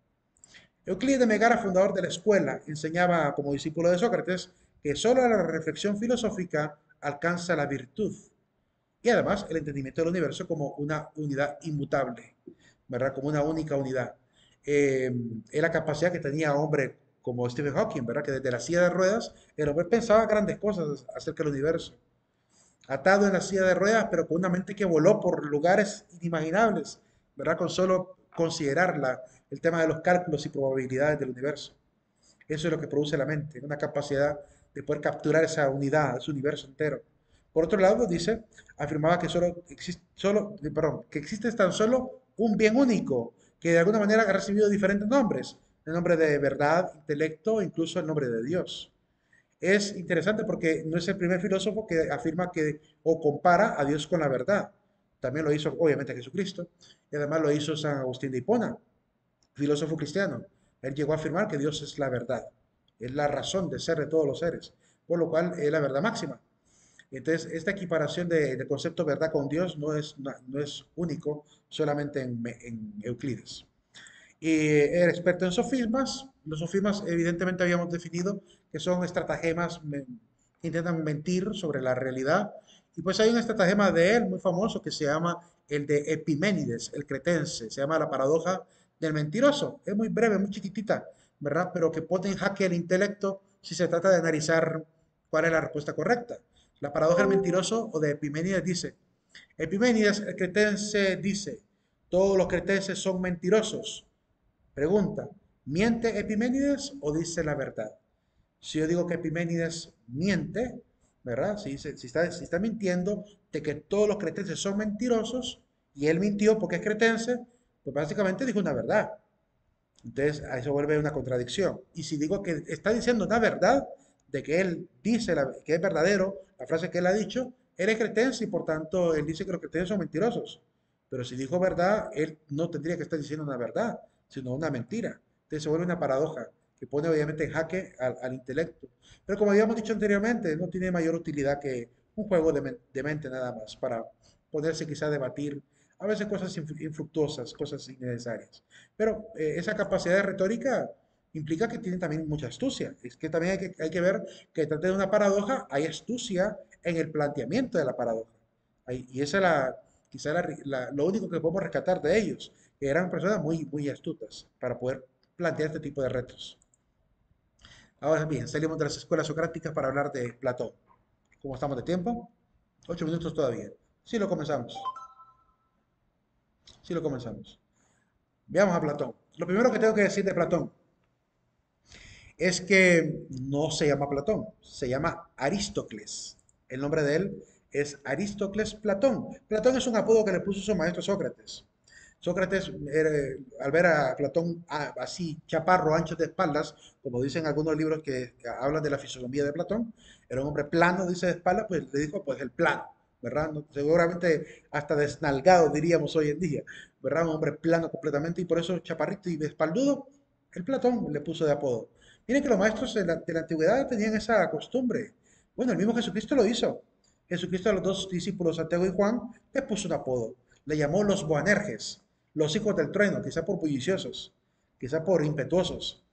Euclides de Megara, fundador de la escuela, enseñaba como discípulo de Sócrates que solo la reflexión filosófica alcanza la virtud y además el entendimiento del universo como una unidad inmutable, ¿verdad? Como una única unidad. Es la capacidad que tenía hombre como Stephen Hawking, ¿verdad? Que desde la silla de ruedas el hombre pensaba grandes cosas acerca del universo. Atado en la silla de ruedas, pero con una mente que voló por lugares inimaginables, ¿verdad? Con solo considerar el tema de los cálculos y probabilidades del universo. Eso es lo que produce la mente, una capacidad de poder capturar esa unidad, ese universo entero. Por otro lado, dice, afirmaba que que existe tan solo un bien único, que de alguna manera ha recibido diferentes nombres, el nombre de verdad, intelecto, incluso el nombre de Dios. Es interesante porque no es el primer filósofo que afirma que o compara a Dios con la verdad. También lo hizo, obviamente, Jesucristo, y además lo hizo San Agustín de Hipona, filósofo cristiano. Él llegó a afirmar que Dios es la verdad, es la razón de ser de todos los seres, por lo cual es la verdad máxima. Entonces, esta equiparación de concepto verdad con Dios no es único solamente en Euclides. Y era experto en sofismas. Los sofismas, evidentemente, habíamos definido que son estratagemas que intentan mentir sobre la realidad. Y pues hay un estratagema de él muy famoso que se llama el de Epiménides, el cretense. Se llama la paradoja del mentiroso. Es muy breve, muy chiquitita, ¿verdad? Pero que pone en jaque el intelecto si se trata de analizar cuál es la respuesta correcta. La paradoja del mentiroso o de Epiménides dice, Epiménides, el cretense, dice, todos los cretenses son mentirosos. Pregunta, ¿miente Epiménides o dice la verdad? Si yo digo que Epiménides miente, ¿verdad? Si está mintiendo de que todos los cretenses son mentirosos y él mintió porque es cretense, pues básicamente dijo una verdad. Entonces, a eso vuelve una contradicción. Y si digo que está diciendo una verdad, de que él dice que es verdadero, la frase que él ha dicho, él es cretense y por tanto él dice que los cretenses son mentirosos. Pero si dijo verdad, él no tendría que estar diciendo una verdad, sino una mentira. Entonces se vuelve una paradoja que pone obviamente en jaque al intelecto. Pero como habíamos dicho anteriormente, no tiene mayor utilidad que un juego de mente nada más para poderse quizá debatir a veces cosas infructuosas, cosas innecesarias. Pero esa capacidad de retórica implica que tiene también mucha astucia. Es que también hay que ver que detrás de una paradoja hay astucia en el planteamiento de la paradoja. Y esa es quizá lo único que podemos rescatar de ellos, que eran personas muy, muy astutas para poder plantear este tipo de retos. Ahora bien, salimos de las escuelas socráticas para hablar de Platón. ¿Cómo estamos de tiempo? 8 minutos todavía. Sí lo comenzamos. Sí lo comenzamos. Veamos a Platón. Lo primero que tengo que decir de Platón es que no se llama Platón, se llama Aristócles. El nombre de él es Aristócles Platón. Platón es un apodo que le puso su maestro Sócrates. Sócrates, al ver a Platón así, chaparro, ancho de espaldas, como dicen algunos libros que hablan de la fisonomía de Platón, era un hombre plano, dice de espaldas, pues le dijo, pues el plano, ¿verdad? Seguramente hasta desnalgado, diríamos hoy en día, ¿verdad? Un hombre plano completamente, y por eso chaparrito y espaldudo, el Platón le puso de apodo. Miren que los maestros de la antigüedad tenían esa costumbre. Bueno, el mismo Jesucristo lo hizo. Jesucristo a los dos discípulos, Santiago y Juan, les puso un apodo. Le llamó los Boanerges, los hijos del trueno, quizá por bulliciosos, quizá por impetuosos.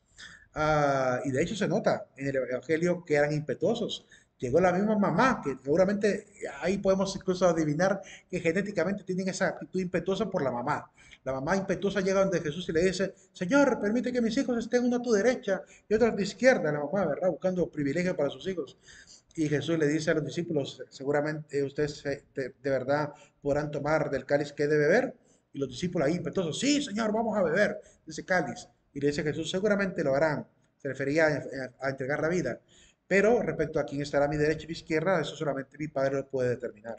Y de hecho se nota en el Evangelio que eran impetuosos. Llegó la misma mamá, que seguramente ahí podemos incluso adivinar que genéticamente tienen esa actitud impetuosa por la mamá. La mamá impetuosa llega donde Jesús y le dice, Señor, permite que mis hijos estén uno a tu derecha y otro a tu izquierda, la mamá, ¿verdad? Buscando privilegio para sus hijos. Y Jesús le dice a los discípulos, seguramente ustedes de verdad podrán tomar del cáliz que he de beber. Y los discípulos ahí impetuosos, sí, Señor, vamos a beber de ese cáliz. Y le dice Jesús, seguramente lo harán. Se refería a entregar la vida. Pero respecto a quién estará a mi derecha y mi izquierda, eso solamente mi Padre lo puede determinar.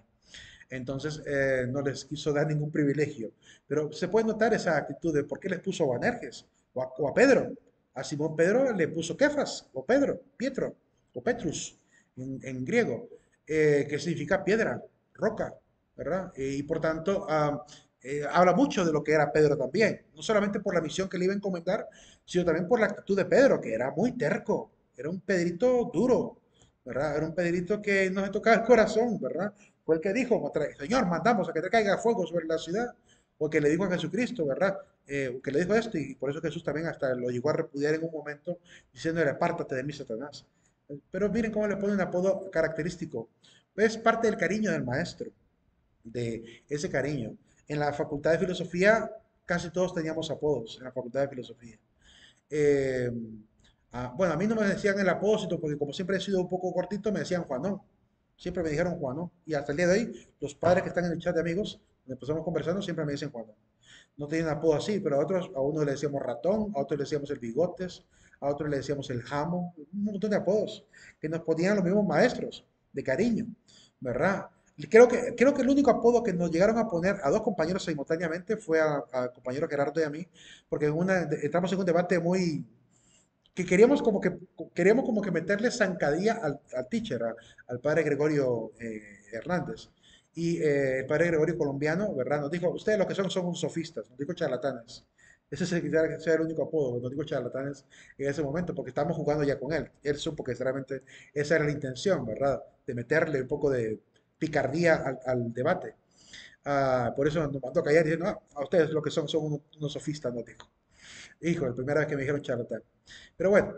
Entonces no les quiso dar ningún privilegio. Pero se puede notar esa actitud de por qué les puso a Boanerges o a Pedro. A Simón Pedro le puso Kefas o Pedro, Pietro o Petrus en griego, que significa piedra, roca, ¿verdad? Y por tanto habla mucho de lo que era Pedro también, no solamente por la misión que le iba a encomendar, sino también por la actitud de Pedro, que era muy terco, era un Pedrito duro, ¿verdad? Era un Pedrito que no se tocaba el corazón, ¿verdad? Fue el que dijo, Señor, mandamos a que te caiga fuego sobre la ciudad, o que le dijo a Jesucristo, ¿verdad? Que le dijo esto, y por eso Jesús también hasta lo llegó a repudiar en un momento, diciéndole, apártate de mí, Satanás. Pero miren cómo le pone un apodo característico. Es parte del cariño del maestro, de ese cariño. En la facultad de filosofía casi todos teníamos apodos en la facultad de filosofía. Eh, bueno, a mí no me decían el apósito porque como siempre he sido un poco cortito, me decían Juanón. Siempre me dijeron Juanón. Y hasta el día de hoy, los padres que están en el chat de amigos, donde empezamos conversando, siempre me dicen Juanón. No tenían apodo así, pero a otros, a uno le decíamos ratón, a otros le decíamos el bigotes, a otros le decíamos el jamo, un montón de apodos que nos ponían los mismos maestros, de cariño, ¿verdad? Y creo que el único apodo que nos llegaron a poner a dos compañeros simultáneamente fue a compañero Gerardo y a mí, porque entramos en un debate muy, que queríamos como que meterle zancadilla al teacher, al padre Gregorio Hernández. Y el padre Gregorio colombiano, ¿verdad? Nos dijo, ustedes lo que son unos sofistas, nos dijo charlatanes. Ese sea el único apodo, nos dijo charlatanes en ese momento, porque estábamos jugando ya con él. Él supo que realmente esa era la intención, ¿verdad? De meterle un poco de picardía al debate. Por eso nos mandó a callar y dijo, no, a ustedes lo que son unos sofistas, nos dijo. Hijo, la primera vez que me dijeron charlatán. Pero bueno,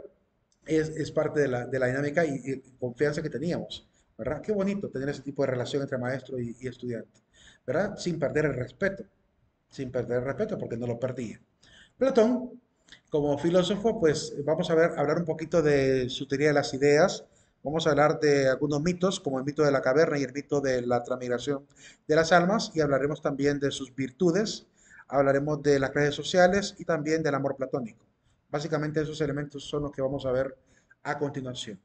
es parte de la dinámica y confianza que teníamos, ¿verdad? Qué bonito tener ese tipo de relación entre maestro y estudiante, ¿verdad? Sin perder el respeto, porque no lo perdía. Platón, como filósofo, pues vamos a hablar un poquito de su teoría de las ideas. Vamos a hablar de algunos mitos, como el mito de la caverna y el mito de la transmigración de las almas, y hablaremos también de sus virtudes, hablaremos de las clases sociales y también del amor platónico. Básicamente esos elementos son los que vamos a ver a continuación.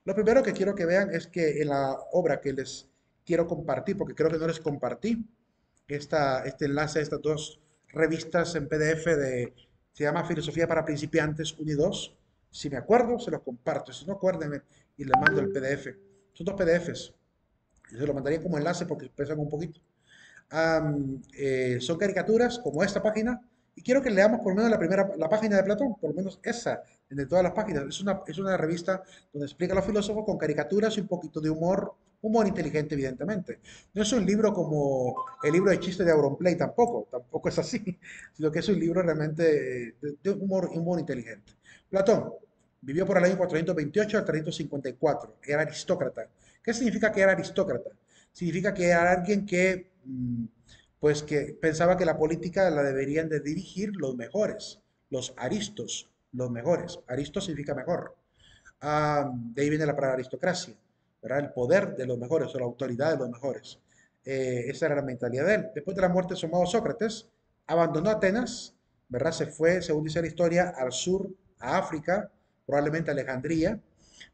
Lo primero que quiero que vean es que en la obra que les quiero compartir, porque creo que no les compartí, este enlace a estas dos revistas en PDF se llama Filosofía para Principiantes 1 y 2. Si me acuerdo, se los comparto. Si no, acuérdenme y les mando el PDF. Son dos PDFs. Se lo mandaría como enlace porque pesan un poquito. Son caricaturas como esta página Y quiero que leamos por lo menos la página de Platón, por lo menos esa, de todas las páginas. Es una revista donde explica a los filósofos con caricaturas y un poquito de humor, humor inteligente, evidentemente. No es un libro como el libro de chistes de Auronplay, tampoco es así, sino que es un libro realmente de humor inteligente. Platón vivió por el año 428 al 354, era aristócrata. ¿Qué significa que era aristócrata? Significa que era alguien que pues que pensaba que la política la deberían de dirigir los mejores, los aristos, los mejores. Aristo significa mejor. De ahí viene la palabra aristocracia, ¿verdad? El poder de los mejores o la autoridad de los mejores. Esa era la mentalidad de él. Después de la muerte de su amado Sócrates, abandonó Atenas, ¿verdad? Se fue, según dice la historia, al sur, a África, probablemente a Alejandría,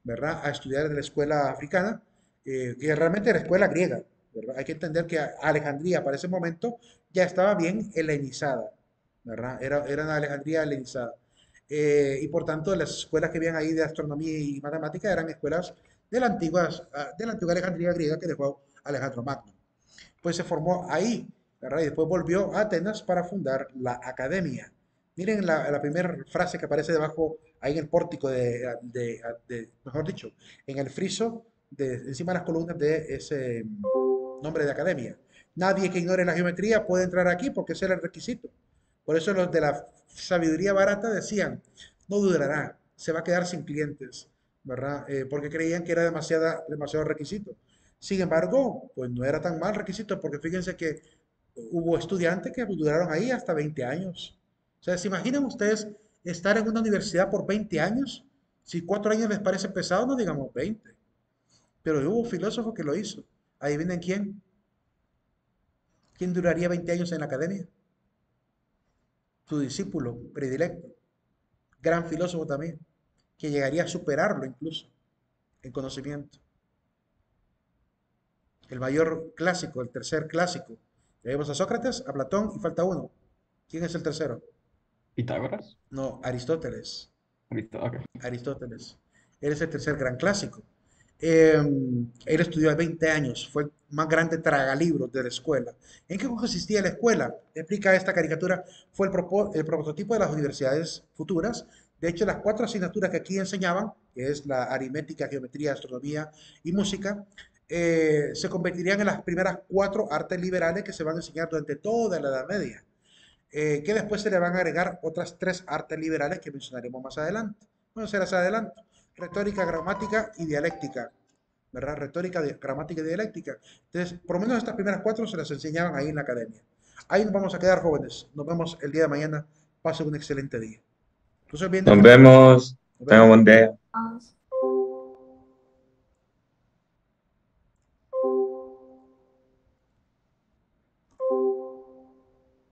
¿verdad? A estudiar en la escuela africana, que realmente era escuela griega, ¿verdad? Hay que entender que Alejandría para ese momento ya estaba bien helenizada, ¿verdad? Era una Alejandría helenizada. Y por tanto, las escuelas que habían ahí de astronomía y matemática eran escuelas de la antigua Alejandría griega que dejó Alejandro Magno. Pues se formó ahí, ¿verdad? Y después volvió a Atenas para fundar la academia. Miren la primera frase que aparece debajo, ahí en el pórtico mejor dicho, en el friso, encima de las columnas de ese nombre de academia. Nadie que ignore la geometría puede entrar aquí porque ese era el requisito. Por eso los de la sabiduría barata decían, no durará, se va a quedar sin clientes, ¿verdad? Porque creían que era demasiado requisito. Sin embargo, pues no era tan mal requisito, porque fíjense que hubo estudiantes que duraron ahí hasta 20 años. O sea, ¿se imaginan ustedes estar en una universidad por 20 años? Si 4 años les parece pesado, no digamos 20. Pero hubo filósofos que lo hizo. ¿Adivinen quién? ¿Quién duraría 20 años en la academia? Su discípulo predilecto, gran filósofo también, que llegaría a superarlo incluso en conocimiento. El mayor clásico, el tercer clásico. Tenemos a Sócrates, a Platón y falta uno. ¿Quién es el tercero? Pitágoras. No, Aristóteles. Listo, ok. Aristóteles. Él es el tercer gran clásico. Él estudió a 20 años, fue el más grande tragalibros de la escuela. ¿En qué consistía la escuela? Explica esta caricatura, fue el prototipo de las universidades futuras. De hecho, las 4 asignaturas que aquí enseñaban, que es la aritmética, geometría, astronomía y música, se convertirían en las primeras 4 artes liberales que se van a enseñar durante toda la Edad Media, que después se le van a agregar otras 3 artes liberales que mencionaremos más adelante. Bueno, será más adelante. Retórica, gramática y dialéctica, ¿verdad? Retórica, gramática y dialéctica. Entonces, por lo menos estas primeras 4 se las enseñaban ahí en la academia. Ahí nos vamos a quedar, jóvenes. Nos vemos el día de mañana. Pasen un excelente día. Entonces, bien, Nos descansen. vemos. Nos Tenga vemos. buen día.